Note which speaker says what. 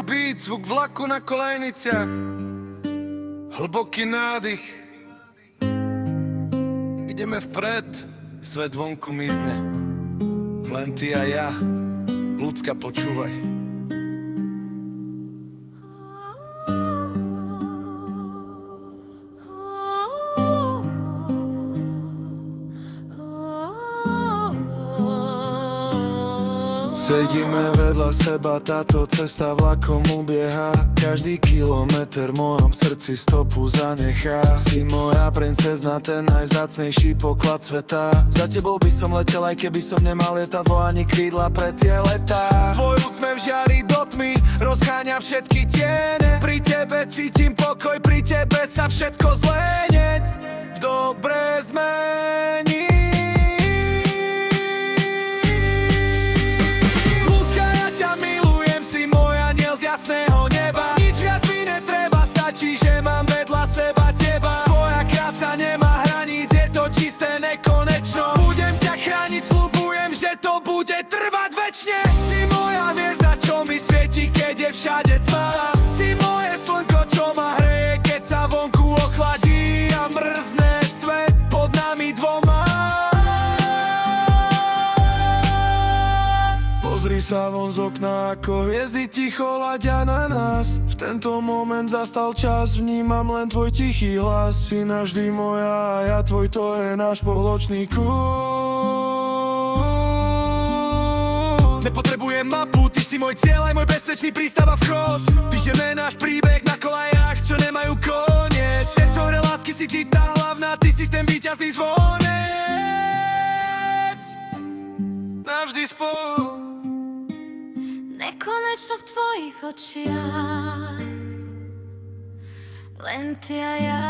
Speaker 1: beat, zvuk vlaku na kolejniciach, hlboký nádych. Ideme vpred, svet vonku mizne. Len ty a ja, ľudská, počúvaj. Sedíme vedľa seba, táto cesta vlakom ubieha. Každý kilometr v mojom srdci stopu zanechá. Si moja princezna, ten najvzácnejší poklad sveta. Za tebou by som letel, aj keby som nemal lietadlo ani krídla pre tie letá. Tvoj úsmev žiari do tmy, rozháňa všetky tiene. Pri tebe cítim pokoj, pri tebe sa všetko zlé v dobre zmení. Čiže mám vedľa seba teba. Tvoja krása nemá hraníc, je to čisté, nekonečno. Budem ťa chrániť, sľubujem, že to bude trvať večne. Si moja hviezda, čo mi svieti, keď je všade tma. Si moje slnko, čo ma hreje, keď sa vonku ochladí a mrzne svet pod nami dvoma. Pozri sa von z okna, ako hviezdy ticho ladia na nás. V tento moment zastal čas, vnímam len tvoj tichý hlas. Si navždy moja a ja tvoj, to je náš spoločný kút. Nepotrebujem mapu, ty si môj cieľ, aj môj bezpečný prístav a vchod. Píšeme náš príbeh na kolajách, čo nemajú koniec. V tejto hre lásky si ty tá hlavná, ty si ten víťazný zvonec. Navždy spolu.
Speaker 2: Nekonečno v tvojich očiach, len ty a ja.